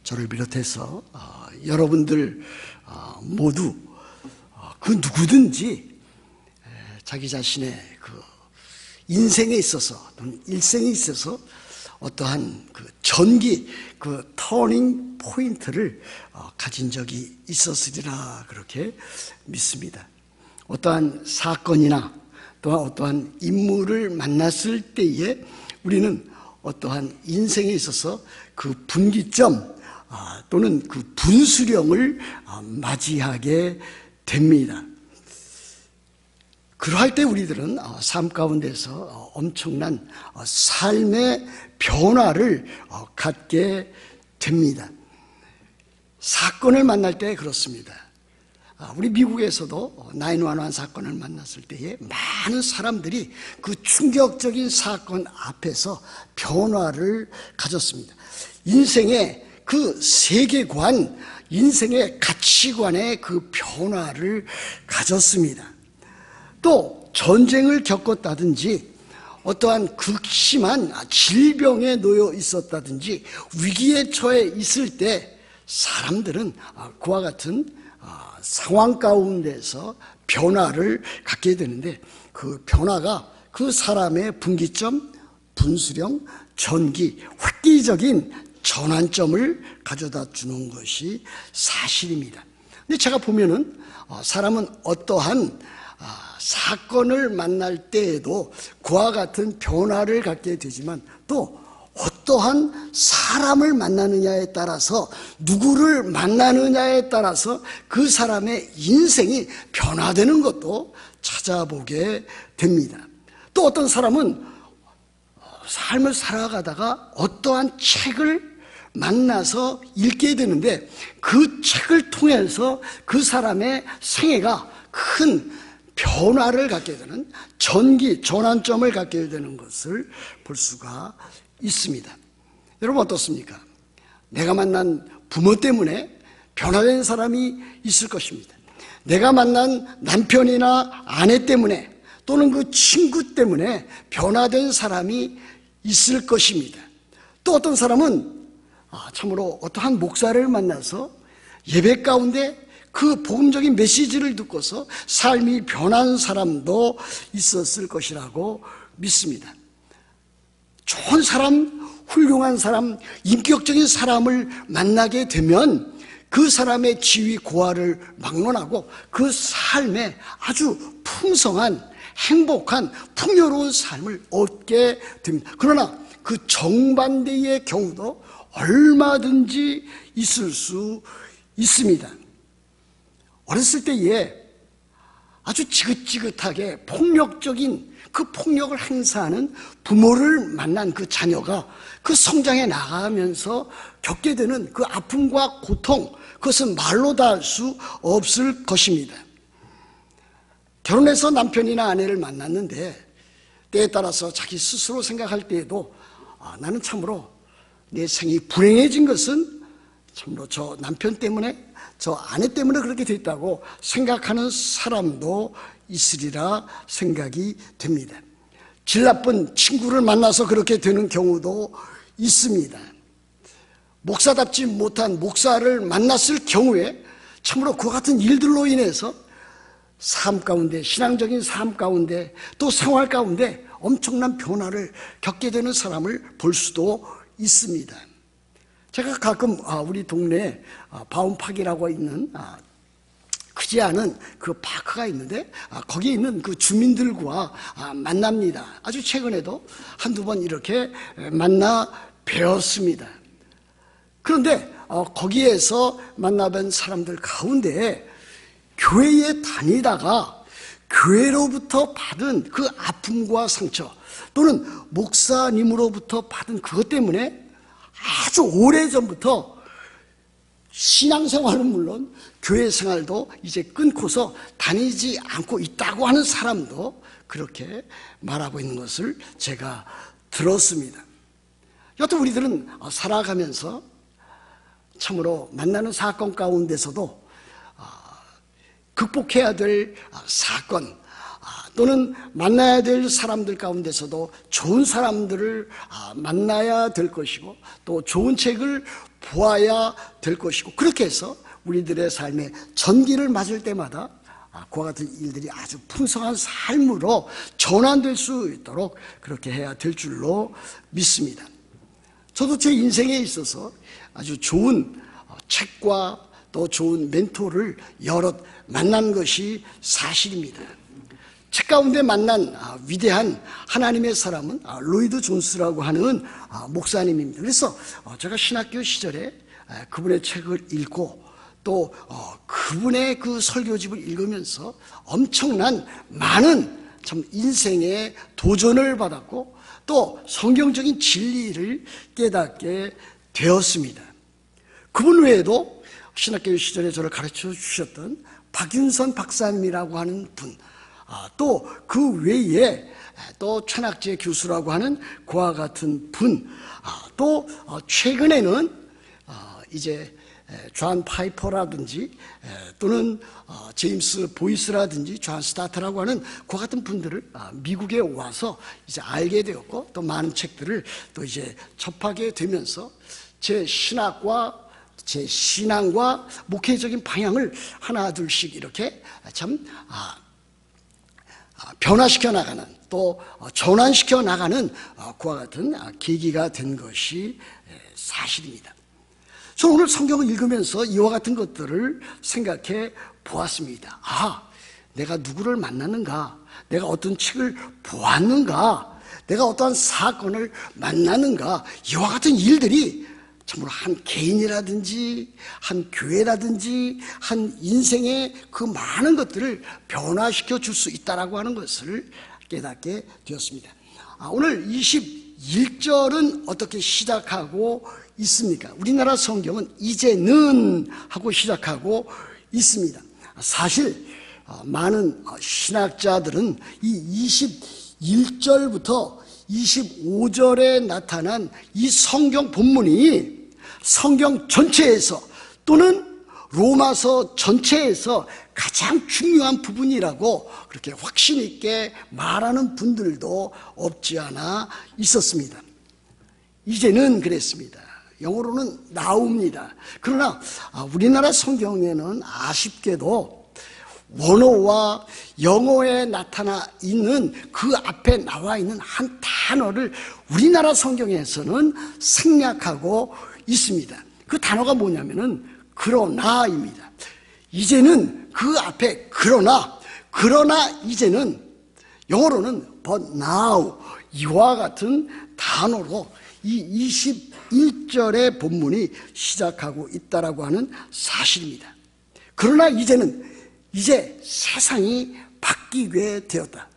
저를 비롯해서 여러분들 모두 그 누구든지 자기 자신의 그 인생에 있어서 또는 일생에 있어서 어떠한 그 전기, 그 터닝 포인트를 가진 적이 있었으리라 그렇게 믿습니다. 어떠한 사건이나 또한 어떠한 인물을 만났을 때에 우리는 어떠한 인생에 있어서 그 분기점 또는 그 분수령을 맞이하게 됩니다. 그러할 때 우리들은 삶 가운데서 엄청난 삶의 변화를 갖게 됩니다. 사건을 만날 때 그렇습니다. 우리 미국에서도 911 사건을 만났을 때에 많은 사람들이 그 충격적인 사건 앞에서 변화를 가졌습니다. 인생의 그 세계관, 인생의 가치관의 그 변화를 가졌습니다. 또 전쟁을 겪었다든지 어떠한 극심한 질병에 놓여 있었다든지 위기에 처해 있을 때 사람들은 그와 같은 상황 가운데서 변화를 갖게 되는데 그 변화가 그 사람의 분기점, 분수령, 전기, 획기적인 전환점을 가져다 주는 것이 사실입니다. 근데 제가 보면은 사람은 어떠한 사건을 만날 때에도 그와 같은 변화를 갖게 되지만 또 어떠한 사람을 만나느냐에 따라서 누구를 만나느냐에 따라서 그 사람의 인생이 변화되는 것도 찾아보게 됩니다. 또 어떤 사람은 삶을 살아가다가 어떠한 책을 만나서 읽게 되는데 그 책을 통해서 그 사람의 생애가 큰 변화를 갖게 되는 전기, 전환점을 갖게 되는 것을 볼 수가 있습니다. 여러분 어떻습니까? 내가 만난 부모 때문에 변화된 사람이 있을 것입니다. 내가 만난 남편이나 아내 때문에 또는 그 친구 때문에 변화된 사람이 있을 것입니다. 또 어떤 사람은 참으로 어떠한 목사를 만나서 예배 가운데 그 복음적인 메시지를 듣고서 삶이 변한 사람도 있었을 것이라고 믿습니다. 좋은 사람, 훌륭한 사람, 인격적인 사람을 만나게 되면 그 사람의 지위 고하를 막론하고 그 삶에 아주 풍성한, 행복한, 풍요로운 삶을 얻게 됩니다. 그러나 그 정반대의 경우도 얼마든지 있을 수 있습니다. 어렸을 때에 아주 지긋지긋하게 폭력적인 그 폭력을 행사하는 부모를 만난 그 자녀가 그 성장해 나가면서 겪게 되는 그 아픔과 고통, 그것은 말로 다 할 수 없을 것입니다. 결혼해서 남편이나 아내를 만났는데 때에 따라서 자기 스스로 생각할 때에도 나는 참으로 내 생이 불행해진 것은 참으로 저 남편 때문에, 저 아내 때문에 그렇게 됐다고 생각하는 사람도 있으리라 생각이 됩니다. 질 나쁜 친구를 만나서 그렇게 되는 경우도 있습니다. 목사답지 못한 목사를 만났을 경우에 참으로 그와 같은 일들로 인해서 삶 가운데, 신앙적인 삶 가운데 또 생활 가운데 엄청난 변화를 겪게 되는 사람을 볼 수도 있습니다. 제가 가끔 우리 동네에 바운팍이라고 있는 크지 않은 그 파크가 있는데 거기에 있는 그 주민들과 만납니다. 아주 최근에도 한두 번 이렇게 만나 뵈었습니다. 그런데 거기에서 만나뵌 사람들 가운데 교회에 다니다가 교회로부터 받은 그 아픔과 상처 또는 목사님으로부터 받은 그것 때문에 아주 오래전부터 신앙생활은 물론 교회 생활도 이제 끊고서 다니지 않고 있다고 하는 사람도 그렇게 말하고 있는 것을 제가 들었습니다. 여튼 우리들은 살아가면서 참으로 만나는 사건 가운데서도 극복해야 될 사건 또는 만나야 될 사람들 가운데서도 좋은 사람들을 만나야 될 것이고 또 좋은 책을 보아야 될 것이고, 그렇게 해서 우리들의 삶에 전기를 맞을 때마다 그와 같은 일들이 아주 풍성한 삶으로 전환될 수 있도록 그렇게 해야 될 줄로 믿습니다. 저도 제 인생에 있어서 아주 좋은 책과 또 좋은 멘토를 여럿 만난 것이 사실입니다. 책 가운데 만난 위대한 하나님의 사람은 로이드 존스라고 하는 목사님입니다. 그래서 제가 신학교 시절에 그분의 책을 읽고 또 그분의 그 설교집을 읽으면서 엄청난 많은 참 인생의 도전을 받았고 또 성경적인 진리를 깨닫게 되었습니다. 그분 외에도 신학교 시절에 저를 가르쳐 주셨던 박윤선 박사님이라고 하는 분, 또 그 외에 또 천학재 교수라고 하는 그와 같은 분, 또 최근에는 이제 존 파이퍼라든지 또는 제임스 보이스라든지 존 스타트라고 하는 그와 같은 분들을 미국에 와서 이제 알게 되었고 또 많은 책들을 또 이제 접하게 되면서 제 신학과 제 신앙과 목회적인 방향을 하나 둘씩 이렇게 참 변화시켜 나가는 또 전환시켜 나가는 그와 같은 계기가 된 것이 사실입니다. 저는 오늘 성경을 읽으면서 이와 같은 것들을 생각해 보았습니다. 내가 누구를 만났는가? 내가 어떤 책을 보았는가? 내가 어떠한 사건을 만나는가? 이와 같은 일들이 참으로 한 개인이라든지 한 교회라든지 한 인생의 그 많은 것들을 변화시켜 줄 수 있다라고 하는 것을 깨닫게 되었습니다. 오늘 21절은 어떻게 시작하고 있습니까? 우리나라 성경은 이제는 하고 시작하고 있습니다. 사실 많은 신학자들은 이 21절부터 25절에 나타난 이 성경 본문이 성경 전체에서 또는 로마서 전체에서 가장 중요한 부분이라고 그렇게 확신 있게 말하는 분들도 없지 않아 있었습니다. 이제는 그랬습니다. 영어로는 now입니다. 그러나 우리나라 성경에는 아쉽게도 원어와 영어에 나타나 있는 그 앞에 나와 있는 한 단어를 우리나라 성경에서는 생략하고 있습니다. 그 단어가 뭐냐면은 그러나입니다. 이제는 그 앞에 그러나 이제는 영어로는 but now 이와 같은 단어로 이 21절의 본문이 시작하고 있다라고 하는 사실입니다. 그러나 이제 세상이 바뀌게 되었다.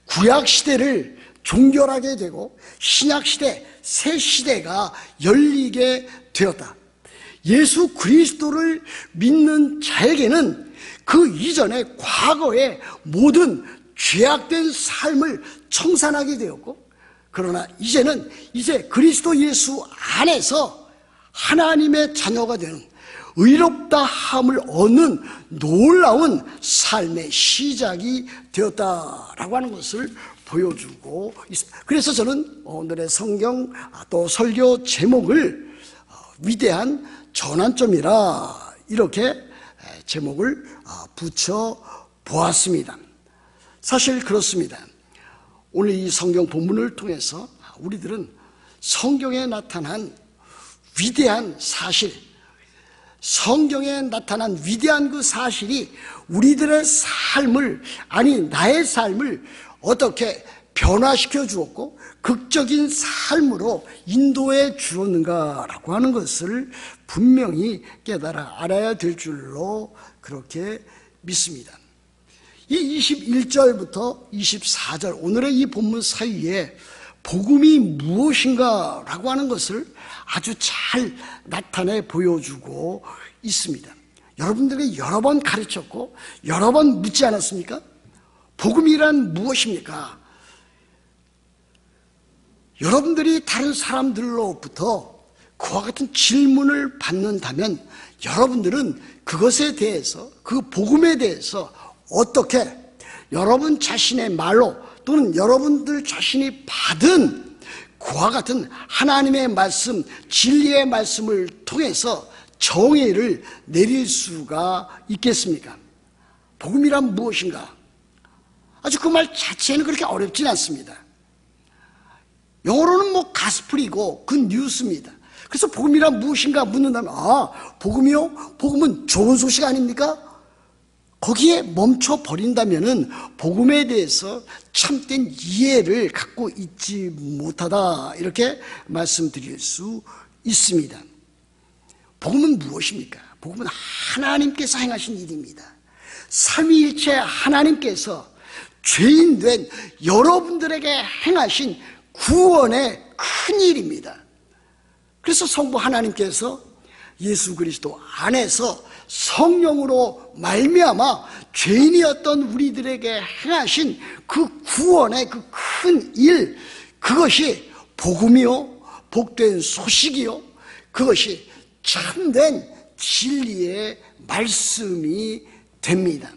구약시대를 종결하게 되고 신약시대 새 시대가 열리게 되었다. 예수 그리스도를 믿는 자에게는 그 이전의 과거의 모든 죄악된 삶을 청산하게 되었고, 그러나 이제 그리스도 예수 안에서 하나님의 자녀가 되는 의롭다 함을 얻는 놀라운 삶의 시작이 되었다라고 하는 것을 보여주고 있습니다. 그래서 저는 오늘의 성경 또 설교 제목을 위대한 전환점이라 이렇게 제목을 붙여 보았습니다. 사실 그렇습니다. 오늘 이 성경 본문을 통해서 우리들은 성경에 나타난 위대한 사실, 성경에 나타난 위대한 그 사실이 우리들의 삶을, 나의 삶을 어떻게 변화시켜 주었고 극적인 삶으로 인도해 주었는가라고 하는 것을 분명히 깨달아 알아야 될 줄로 그렇게 믿습니다. 이 21절부터 24절 오늘의 이 본문 사이에 복음이 무엇인가라고 하는 것을 아주 잘 나타내 보여주고 있습니다. 여러분들에게 여러 번 가르쳤고 여러 번 묻지 않았습니까? 복음이란 무엇입니까? 여러분들이 다른 사람들로부터 그와 같은 질문을 받는다면 여러분들은 그것에 대해서, 그 복음에 대해서 어떻게 여러분 자신의 말로 또는 여러분들 자신이 받은 그와 같은 하나님의 말씀, 진리의 말씀을 통해서 정의를 내릴 수가 있겠습니까? 복음이란 무엇인가? 아주 그 말 자체는 그렇게 어렵진 않습니다. 영어로는 가스플이고 그 뉴스입니다. 그래서 복음이란 무엇인가 묻는다면 복음이요? 복음은 좋은 소식 아닙니까? 거기에 멈춰 버린다면은 복음에 대해서 참된 이해를 갖고 있지 못하다, 이렇게 말씀드릴 수 있습니다. 복음은 무엇입니까? 복음은 하나님께서 행하신 일입니다. 삼위일체 하나님께서 죄인 된 여러분들에게 행하신 구원의 큰 일입니다. 그래서 성부 하나님께서 예수 그리스도 안에서 성령으로 말미암아 죄인이었던 우리들에게 행하신 그 구원의 그 큰 일, 그것이 복음이요, 복된 소식이요, 그것이 참된 진리의 말씀이 됩니다.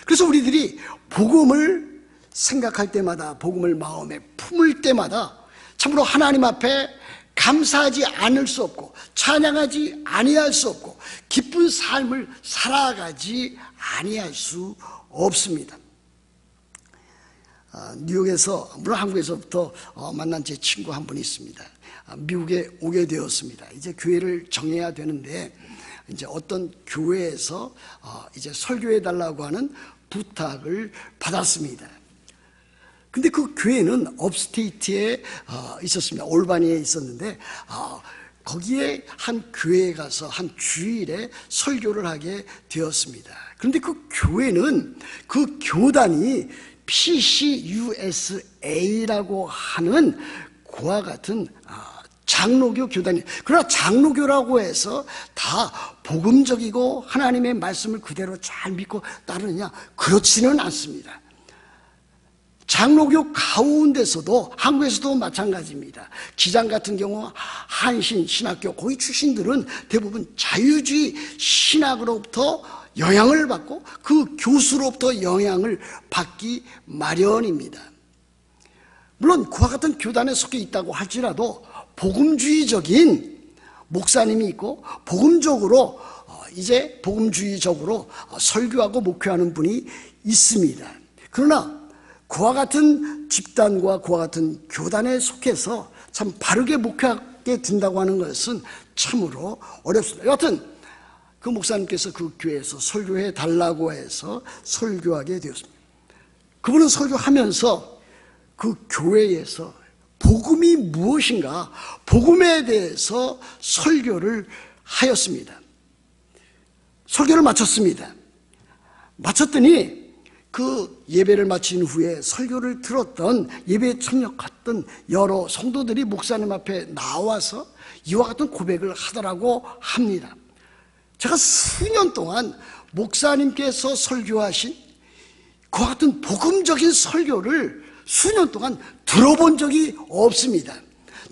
그래서 우리들이 복음을 생각할 때마다, 복음을 마음에 품을 때마다 참으로 하나님 앞에 감사하지 않을 수 없고 찬양하지 아니할 수 없고 기쁜 삶을 살아가지 아니할 수 없습니다. 뉴욕에서, 물론 한국에서부터 만난 제 친구 한 분이 있습니다. 미국에 오게 되었습니다. 이제 교회를 정해야 되는데 이제 어떤 교회에서 이제 설교해 달라고 하는 부탁을 받았습니다. 근데 그 교회는 업스테이트에 있었습니다. 올바니에 있었는데 거기에 한 교회에 가서 한 주일에 설교를 하게 되었습니다. 그런데 그 교회는, 그 교단이 PCUSA라고 하는 그와 같은 장로교 교단이, 그러나 장로교라고 해서 다 복음적이고 하나님의 말씀을 그대로 잘 믿고 따르느냐, 그렇지는 않습니다. 장로교 가운데서도, 한국에서도 마찬가지입니다. 기장 같은 경우 한신 신학교 거기 출신들은 대부분 자유주의 신학으로부터 영향을 받고 그 교수로부터 영향을 받기 마련입니다. 물론 그와 같은 교단에 속해 있다고 할지라도 복음주의적인 목사님이 있고 복음주의적으로 설교하고 목회하는 분이 있습니다. 그러나 그와 같은 집단과 그와 같은 교단에 속해서 참 바르게 목회하게 된다고 하는 것은 참으로 어렵습니다. 여하튼 그 목사님께서 그 교회에서 설교해 달라고 해서 설교하게 되었습니다. 그분은 설교하면서 그 교회에서 복음이 무엇인가, 복음에 대해서 설교를 하였습니다. 설교를 마쳤습니다. 마쳤더니 그 예배를 마친 후에 설교를 들었던, 예배에 참여했던 여러 성도들이 목사님 앞에 나와서 이와 같은 고백을 하더라고 합니다. 제가 수년 동안 목사님께서 설교하신 그와 같은 복음적인 설교를 수년 동안 들어본 적이 없습니다.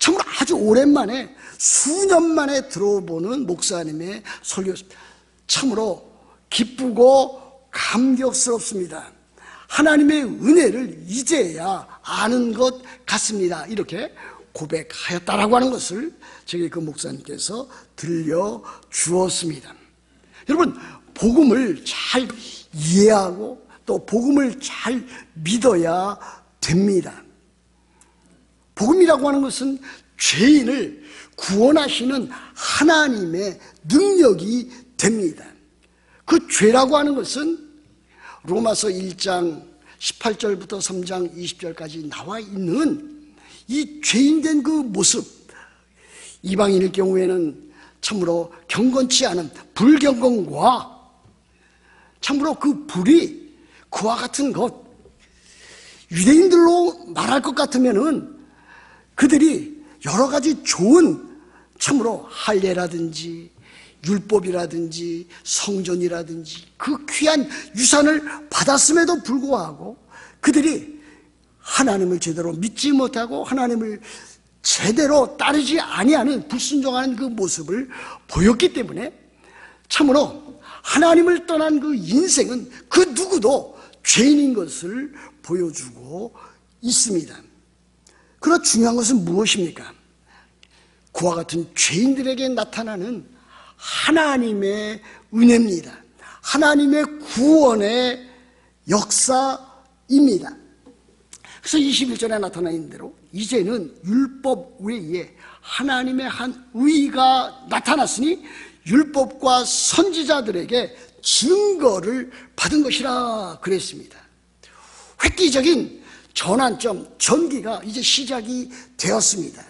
참으로 아주 오랜만에, 수년 만에 들어보는 목사님의 설교였습니다. 참으로 기쁘고 감격스럽습니다. 하나님의 은혜를 이제야 아는 것 같습니다. 이렇게 고백하였다라고 하는 것을 제게 그 목사님께서 들려주었습니다. 여러분, 복음을 잘 이해하고 또 복음을 잘 믿어야 됩니다. 복음이라고 하는 것은 죄인을 구원하시는 하나님의 능력이 됩니다. 그 죄라고 하는 것은 로마서 1장 18절부터 3장 20절까지 나와 있는 이 죄인된 그 모습, 이방인일 경우에는 참으로 경건치 않은 불경건과 참으로 그 불이 그와 같은 것, 유대인들로 말할 것 같으면은 그들이 여러 가지 좋은, 참으로 할례라든지 율법이라든지 성전이라든지 그 귀한 유산을 받았음에도 불구하고 그들이 하나님을 제대로 믿지 못하고 하나님을 제대로 따르지 아니하는, 불순종하는 그 모습을 보였기 때문에 참으로 하나님을 떠난 그 인생은 그 누구도 죄인인 것을 보여주고 있습니다. 그러나 중요한 것은 무엇입니까? 그와 같은 죄인들에게 나타나는 하나님의 은혜입니다. 하나님의 구원의 역사입니다. 그래서 21절에 나타나는 대로 이제는 율법 외에 하나님의 한 의가 나타났으니 율법과 선지자들에게 증거를 받은 것이라 그랬습니다. 획기적인 전환점, 전기가 이제 시작이 되었습니다.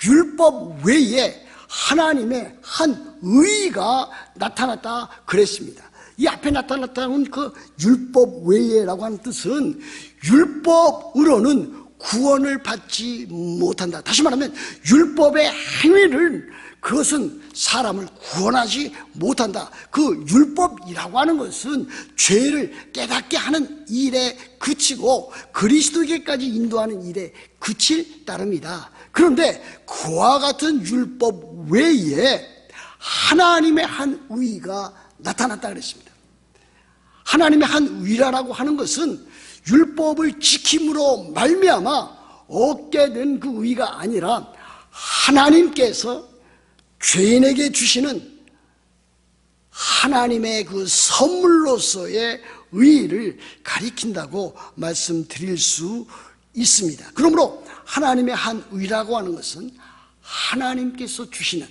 율법 외에 하나님의 한 의가 나타났다 그랬습니다. 이 앞에 나타났다는 그 율법 외에라고 하는 뜻은 율법으로는 구원을 받지 못한다. 다시 말하면 율법의 행위를, 그것은 사람을 구원하지 못한다. 그 율법이라고 하는 것은 죄를 깨닫게 하는 일에 그치고 그리스도에게까지 인도하는 일에 그칠 따름이다. 그런데 그와 같은 율법 외에 하나님의 한 의가 나타났다 그랬습니다. 하나님의 한 의라고 하는 것은 율법을 지킴으로 말미암아 얻게 된 그 의가 아니라 하나님께서 죄인에게 주시는 하나님의 그 선물로서의 의를 가리킨다고 말씀드릴 수 있습니다. 그러므로 하나님의 한 의라고 하는 것은 하나님께서 주시는,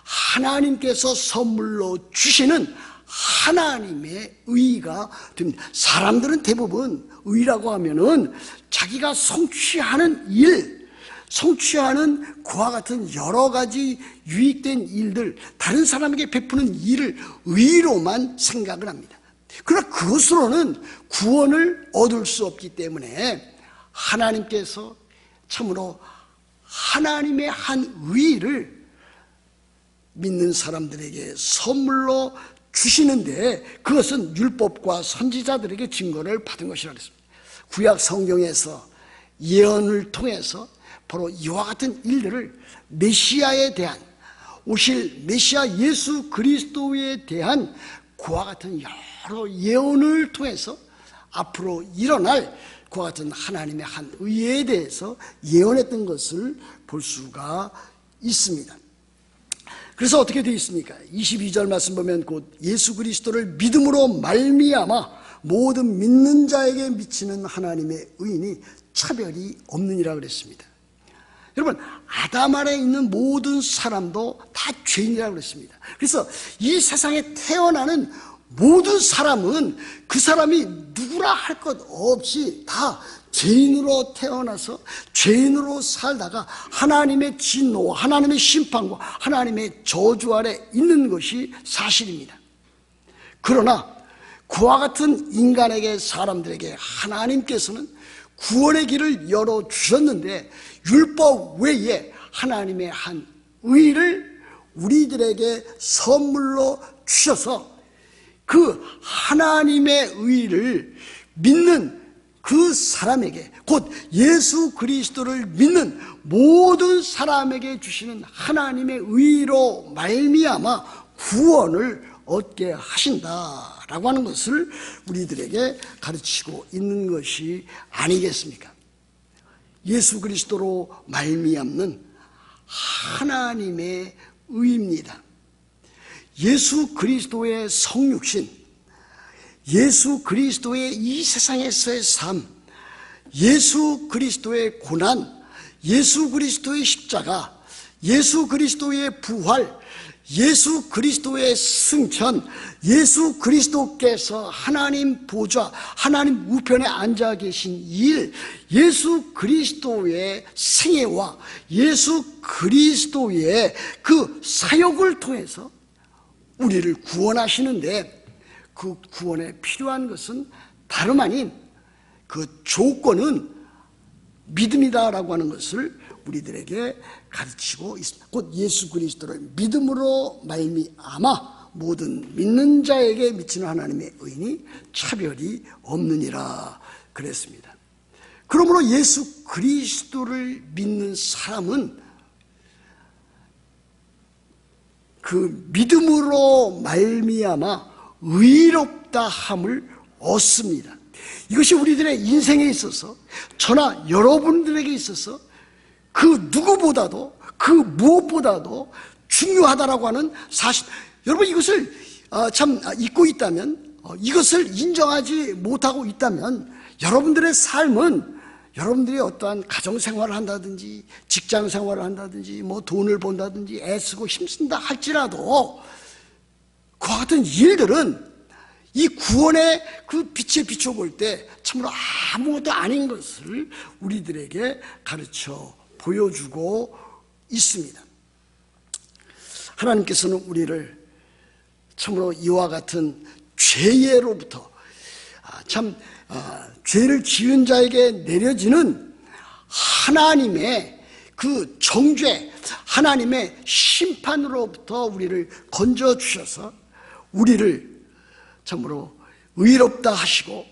하나님께서 선물로 주시는 하나님의 의가 됩니다. 사람들은 대부분 의라고 하면은 자기가 성취하는 일, 성취하는 그와 같은 여러 가지 유익된 일들, 다른 사람에게 베푸는 일을 의로만 생각을 합니다. 그러나 그것으로는 구원을 얻을 수 없기 때문에 하나님께서 참으로 하나님의 한 의를 믿는 사람들에게 선물로 주시는데, 그것은 율법과 선지자들에게 증거를 받은 것이라 그랬습니다. 구약 성경에서 예언을 통해서 바로 이와 같은 일들을 메시아에 대한, 오실 메시아 예수 그리스도에 대한 그와 같은 여러 예언을 통해서 앞으로 일어날 그와 같은 하나님의 한 의에 대해서 예언했던 것을 볼 수가 있습니다. 그래서 어떻게 되어 있습니까? 22절 말씀 보면 곧 예수 그리스도를 믿음으로 말미암아 모든 믿는 자에게 미치는 하나님의 의인이 차별이 없느니라 그랬습니다. 여러분, 아담 아래에 있는 모든 사람도 다 죄인이라고 그랬습니다. 그래서 이 세상에 태어나는 모든 사람은 그 사람이 누구라 할 것 없이 다 죄인으로 태어나서 죄인으로 살다가 하나님의 진노, 하나님의 심판과 하나님의 저주 아래 있는 것이 사실입니다. 그러나 그와 같은 인간에게, 사람들에게 하나님께서는 구원의 길을 열어주셨는데 율법 외에 하나님의 한 의를 우리들에게 선물로 주셔서 그 하나님의 의를 믿는 그 사람에게, 곧 예수 그리스도를 믿는 모든 사람에게 주시는 하나님의 의로 말미암아 구원을 얻게 하신다라고 하는 것을 우리들에게 가르치고 있는 것이 아니겠습니까? 예수 그리스도로 말미암는 하나님의 의입니다. 예수 그리스도의 성육신, 예수 그리스도의 이 세상에서의 삶, 예수 그리스도의 고난, 예수 그리스도의 십자가, 예수 그리스도의 부활, 예수 그리스도의 승천, 예수 그리스도께서 하나님 보좌, 하나님 우편에 앉아 계신 일, 예수 그리스도의 생애와 예수 그리스도의 그 사역을 통해서 우리를 구원하시는데, 그 구원에 필요한 것은 다름 아닌 그 조건은 믿음이다라고 하는 것을 우리들에게 가르치고 있습니다. 곧 예수 그리스도를 믿음으로 말미암아 모든 믿는 자에게 미치는 하나님의 의인이 차별이 없느니라 그랬습니다. 그러므로 예수 그리스도를 믿는 사람은 그 믿음으로 말미암아 의롭다 함을 얻습니다. 이것이 우리들의 인생에 있어서, 저나 여러분들에게 있어서 그 누구보다도, 그 무엇보다도 중요하다라고 하는 사실, 여러분 이것을 참 잊고 있다면, 이것을 인정하지 못하고 있다면 여러분들의 삶은, 여러분들이 어떠한 가정생활을 한다든지 직장생활을 한다든지 뭐 돈을 번다든지 애쓰고 힘쓴다 할지라도 그와 같은 일들은 이 구원의 그 빛에 비춰볼 때 참으로 아무것도 아닌 것을 우리들에게 가르쳐 보여주고 있습니다. 하나님께서는 우리를 참으로 이와 같은 죄로부터, 죄를 지은 자에게 내려지는 하나님의 그 정죄, 하나님의 심판으로부터 우리를 건져주셔서 우리를 참으로 의롭다 하시고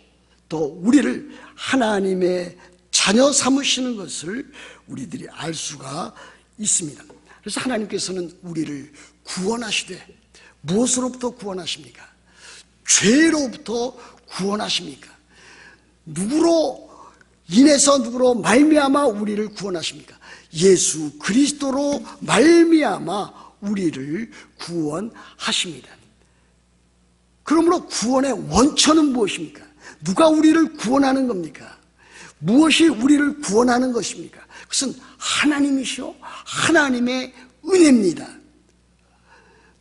또 우리를 하나님의 자녀 삼으시는 것을 우리들이 알 수가 있습니다. 그래서 하나님께서는 우리를 구원하시되 무엇으로부터 구원하십니까? 죄로부터 구원하십니까? 누구로 인해서, 누구로 말미암아 우리를 구원하십니까? 예수 그리스도로 말미암아 우리를 구원하십니다. 그러므로 구원의 원천은 무엇입니까? 누가 우리를 구원하는 겁니까? 무엇이 우리를 구원하는 것입니까? 그것은 하나님이시오, 하나님의 은혜입니다.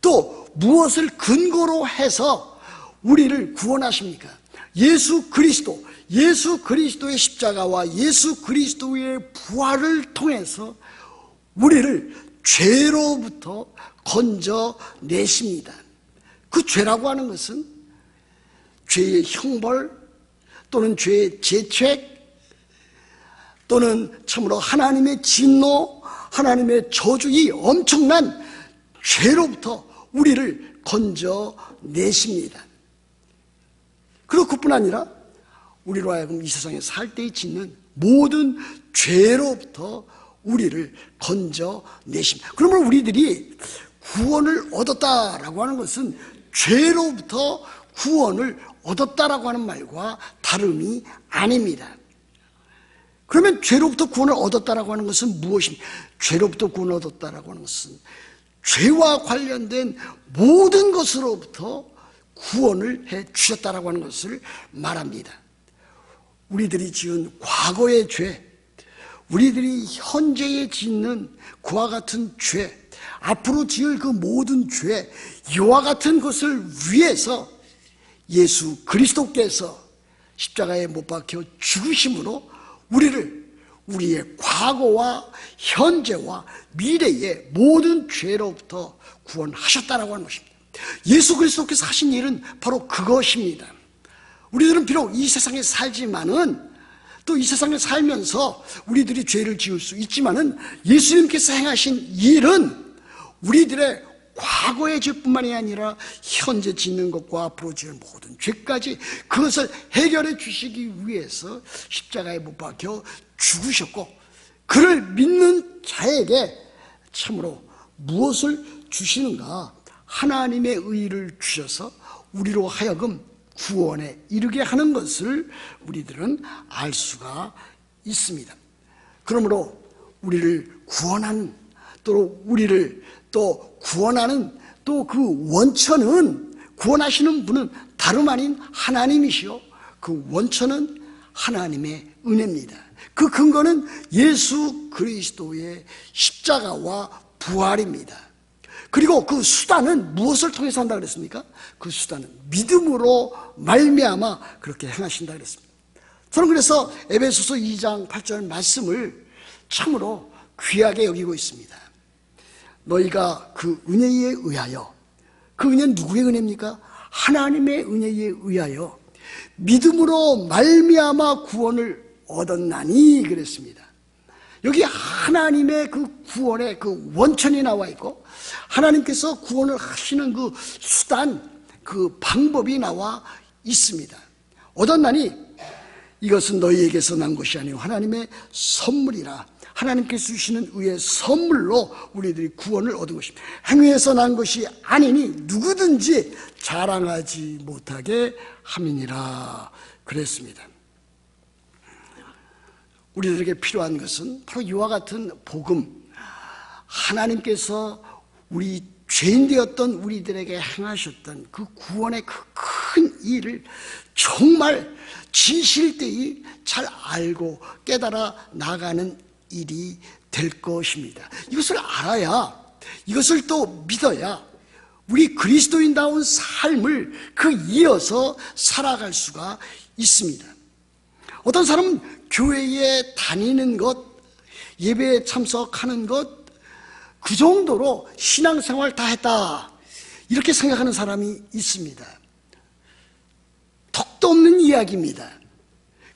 또 무엇을 근거로 해서 우리를 구원하십니까? 예수 그리스도, 예수 그리스도의 십자가와 예수 그리스도의 부활을 통해서 우리를 죄로부터 건져내십니다. 그 죄라고 하는 것은 죄의 형벌 또는 죄의 죄책 또는 참으로 하나님의 진노, 하나님의 저주, 이 엄청난 죄로부터 우리를 건져내십니다. 그리고 그뿐 아니라 우리로 하여금 이 세상에 살 때 짓는 모든 죄로부터 우리를 건져내십니다. 그러면 우리들이 구원을 얻었다라고 하는 것은 죄로부터 구원을 얻었다라고 하는 말과 다름이 아닙니다. 그러면 죄로부터 구원을 얻었다라고 하는 것은 무엇입니까? 죄로부터 구원을 얻었다라고 하는 것은 죄와 관련된 모든 것으로부터 구원을 해 주셨다라고 하는 것을 말합니다. 우리들이 지은 과거의 죄, 우리들이 현재에 짓는 그와 같은 죄, 앞으로 지을 그 모든 죄, 이와 같은 것을 위해서 예수 그리스도께서 십자가에 못 박혀 죽으심으로 우리를 우리의 과거와 현재와 미래의 모든 죄로부터 구원하셨다라고 하는 것입니다. 예수 그리스도께서 하신 일은 바로 그것입니다. 우리들은 비록 이 세상에 살지만은, 또 이 세상에 살면서 우리들이 죄를 지을 수 있지만은, 예수님께서 행하신 일은 우리들의 과거의 죄뿐만이 아니라 현재 짓는 것과 앞으로 지을 모든 죄까지 그것을 해결해 주시기 위해서 십자가에 못 박혀 죽으셨고, 그를 믿는 자에게 참으로 무엇을 주시는가? 하나님의 의를 주셔서 우리로 하여금 구원에 이르게 하는 것을 우리들은 알 수가 있습니다. 그러므로 우리를 구원하는, 또 우리를 또 구원하는 또 그 원천은, 구원하시는 분은 다름 아닌 하나님이시요, 그 원천은 하나님의 은혜입니다. 그 근거는 예수 그리스도의 십자가와 부활입니다. 그리고 그 수단은 무엇을 통해서 한다 그랬습니까? 그 수단은 믿음으로 말미암아 그렇게 행하신다 그랬습니다. 저는 그래서 에베소서 2장 8절 말씀을 참으로 귀하게 여기고 있습니다. 너희가 그 은혜에 의하여, 그 은혜는 누구의 은혜입니까? 하나님의 은혜에 의하여 믿음으로 말미암아 구원을 얻었나니 그랬습니다. 여기 하나님의 그 구원의 그 원천이 나와 있고, 하나님께서 구원을 하시는 그 수단, 그 방법이 나와 있습니다. 얻었나니 이것은 너희에게서 난 것이 아니요 하나님의 선물이라. 하나님께서 주시는 의의 선물로 우리들이 구원을 얻은 것입니다. 행위에서 난 것이 아니니 누구든지 자랑하지 못하게 함이니라 그랬습니다. 우리들에게 필요한 것은 바로 이와 같은 복음, 하나님께서 우리 죄인 되었던 우리들에게 행하셨던 그 구원의 그 큰 일을 정말 진실되이 잘 알고 깨달아 나가는 일이 될 것입니다. 이것을 알아야, 이것을 또 믿어야 우리 그리스도인다운 삶을 이어서 살아갈 수가 있습니다. 어떤 사람은 교회에 다니는 것, 예배에 참석하는 것, 그 정도로 신앙생활 다 했다, 이렇게 생각하는 사람이 있습니다. 턱도 없는 이야기입니다.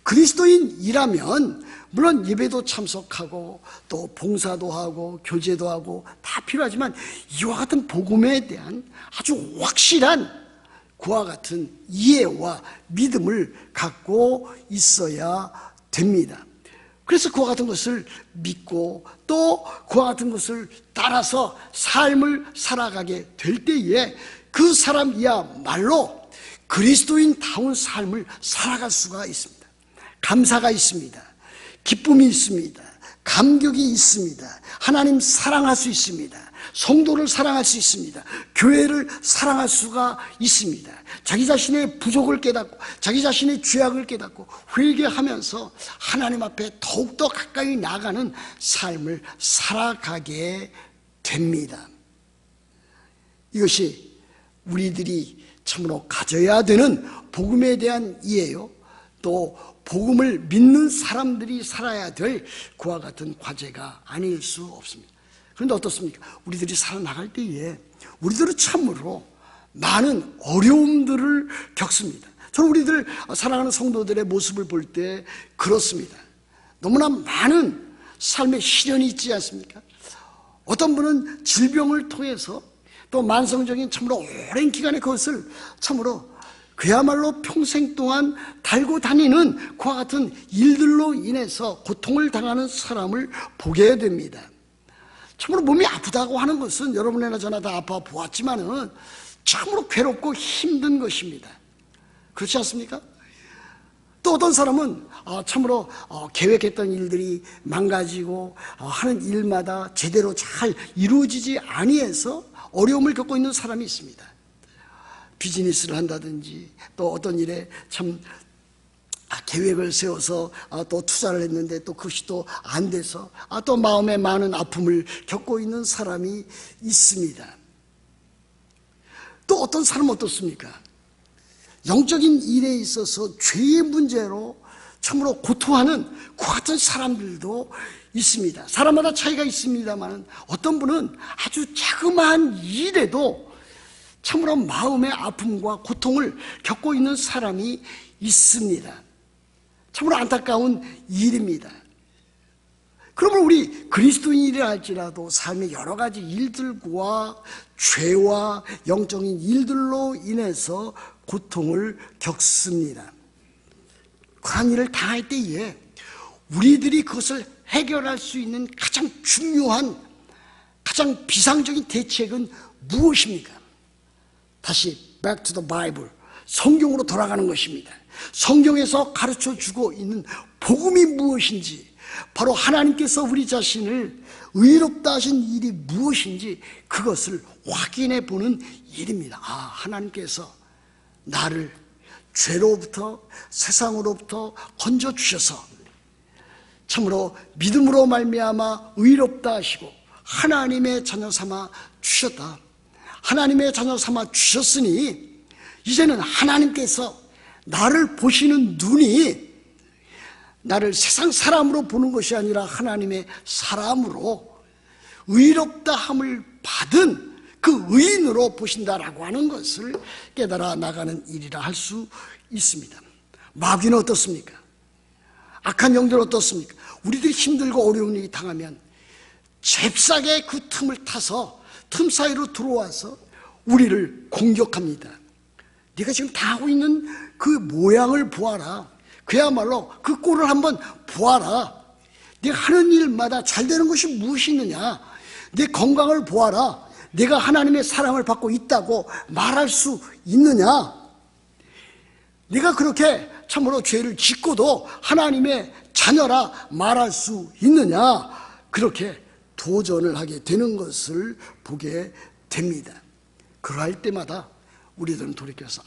그리스도인이라면 물론 예배도 참석하고 또 봉사도 하고 교제도 하고 다 필요하지만 이와 같은 복음에 대한 아주 확실한 그와 같은 이해와 믿음을 갖고 있어야 됩니다. 그래서 그와 같은 것을 믿고 또 그와 같은 것을 따라서 삶을 살아가게 될 때에 그 사람이야말로 그리스도인다운 삶을 살아갈 수가 있습니다. 감사가 있습니다. 기쁨이 있습니다. 감격이 있습니다. 하나님 사랑할 수 있습니다. 성도를 사랑할 수 있습니다. 교회를 사랑할 수가 있습니다. 자기 자신의 부족을 깨닫고 자기 자신의 죄악을 깨닫고 회개하면서 하나님 앞에 더욱더 가까이 나가는 삶을 살아가게 됩니다. 이것이 우리들이 참으로 가져야 되는 복음에 대한 이해요, 또 복음을 믿는 사람들이 살아야 될 그와 같은 과제가 아닐 수 없습니다. 그런데 어떻습니까? 우리들이 살아나갈 때에 우리들은 참으로 많은 어려움들을 겪습니다. 저는 우리들 사랑하는 성도들의 모습을 볼 때 그렇습니다. 너무나 많은 삶의 시련이 있지 않습니까? 어떤 분은 질병을 통해서 또 만성적인 참으로 오랜 기간에 그것을 참으로 그야말로 평생 동안 달고 다니는 그와 같은 일들로 인해서 고통을 당하는 사람을 보게 됩니다. 참으로 몸이 아프다고 하는 것은 여러분이나 저나 다 아파 보았지만은 참으로 괴롭고 힘든 것입니다. 그렇지 않습니까? 또 어떤 사람은 참으로 계획했던 일들이 망가지고 하는 일마다 제대로 잘 이루어지지 아니해서 어려움을 겪고 있는 사람이 있습니다. 비즈니스를 한다든지 또 어떤 일에 참 계획을 세워서 또 투자를 했는데 또 그것이 또 안 돼서 또 마음에 많은 아픔을 겪고 있는 사람이 있습니다. 또 어떤 사람은 어떻습니까? 영적인 일에 있어서 죄의 문제로 참으로 고통하는 그 같은 사람들도 있습니다. 사람마다 차이가 있습니다만 어떤 분은 아주 자그마한 일에도 참으로 마음의 아픔과 고통을 겪고 있는 사람이 있습니다. 참으로 안타까운 일입니다. 그러면 우리 그리스도인이라 할지라도 삶의 여러 가지 일들과 죄와 영적인 일들로 인해서 고통을 겪습니다. 그런 일을 당할 때에 우리들이 그것을 해결할 수 있는 가장 중요한, 가장 비상적인 대책은 무엇입니까? 다시 back to the Bible, 성경으로 돌아가는 것입니다. 성경에서 가르쳐주고 있는 복음이 무엇인지, 바로 하나님께서 우리 자신을 의롭다 하신 일이 무엇인지 그것을 확인해 보는 일입니다. 하나님께서 나를 죄로부터 세상으로부터 건져주셔서 참으로 믿음으로 말미암아 의롭다 하시고 하나님의 자녀 삼아 주셨다. 하나님의 자녀 삼아 주셨으니 이제는 하나님께서 나를 보시는 눈이 나를 세상 사람으로 보는 것이 아니라 하나님의 사람으로 의롭다 함을 받은 그 의인으로 보신다라고 하는 것을 깨달아 나가는 일이라 할 수 있습니다. 마귀는 어떻습니까? 악한 영들은 어떻습니까? 우리들이 힘들고 어려운 일이 당하면 잽싸게 그 틈을 타서 틈 사이로 들어와서 우리를 공격합니다. 네가 지금 당하고 있는 그 모양을 보아라. 그야말로 그 꼴을 한번 보아라. 내가 하는 일마다 잘 되는 것이 무엇이 있느냐? 내 건강을 보아라. 내가 하나님의 사랑을 받고 있다고 말할 수 있느냐? 내가 그렇게 참으로 죄를 짓고도 하나님의 자녀라 말할 수 있느냐? 그렇게 도전을 하게 되는 것을 보게 됩니다. 그러할 때마다 우리들은 돌이켜서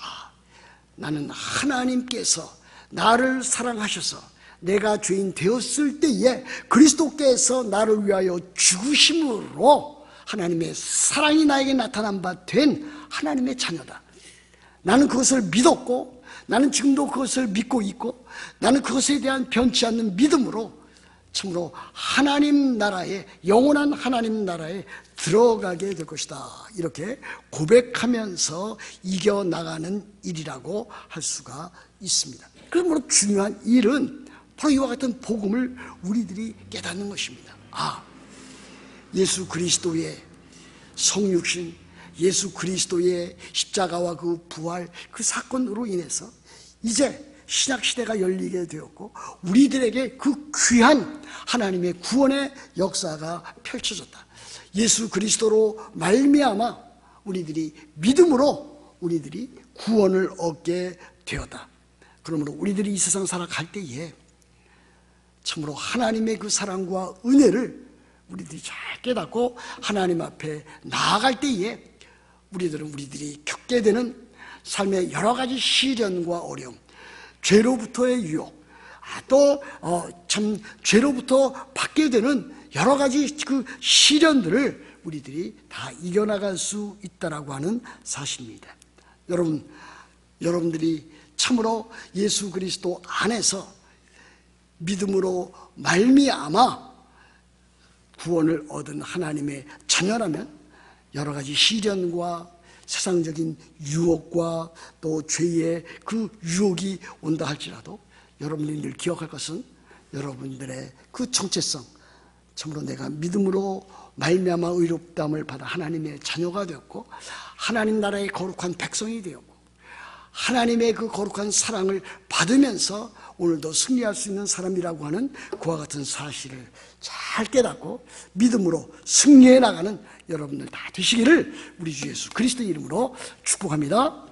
나는 하나님께서 나를 사랑하셔서 내가 죄인 되었을 때에 그리스도께서 나를 위하여 죽으심으로 하나님의 사랑이 나에게 나타난 바 된 하나님의 자녀다. 나는 그것을 믿었고 나는 지금도 그것을 믿고 있고 나는 그것에 대한 변치 않는 믿음으로 참으로 하나님 나라에, 영원한 하나님 나라에 들어가게 될 것이다. 이렇게 고백하면서 이겨나가는 일이라고 할 수가 있습니다. 그러므로 중요한 일은 바로 이와 같은 복음을 우리들이 깨닫는 것입니다. 예수 그리스도의 성육신, 예수 그리스도의 십자가와 그 부활, 그 사건으로 인해서 이제 신약시대가 열리게 되었고 우리들에게 그 귀한 하나님의 구원의 역사가 펼쳐졌다. 예수 그리스도로 말미암아 우리들이 믿음으로 우리들이 구원을 얻게 되었다. 그러므로 우리들이 이 세상 살아갈 때에 참으로 하나님의 그 사랑과 은혜를 우리들이 잘 깨닫고 하나님 앞에 나아갈 때에 우리들이 겪게 되는 삶의 여러 가지 시련과 어려움, 죄로부터의 유혹, 또 참 죄로부터 받게 되는 여러 가지 그 시련들을 우리들이 다 이겨나갈 수 있다라고 하는 사실입니다. 여러분들이 참으로 예수 그리스도 안에서 믿음으로 말미암아 구원을 얻은 하나님의 자녀라면 여러 가지 시련과 세상적인 유혹과 또 죄의 그 유혹이 온다 할지라도 여러분들이 늘 기억할 것은 여러분들의 그 정체성, 참으로 내가 믿음으로 말미암아 의롭다함을 받아 하나님의 자녀가 되었고 하나님 나라의 거룩한 백성이 되었고 하나님의 그 거룩한 사랑을 받으면서 오늘도 승리할 수 있는 사람이라고 하는 그와 같은 사실을 잘 깨닫고 믿음으로 승리해 나가는 여러분들 다 되시기를 우리 주 예수 그리스도 이름으로 축복합니다.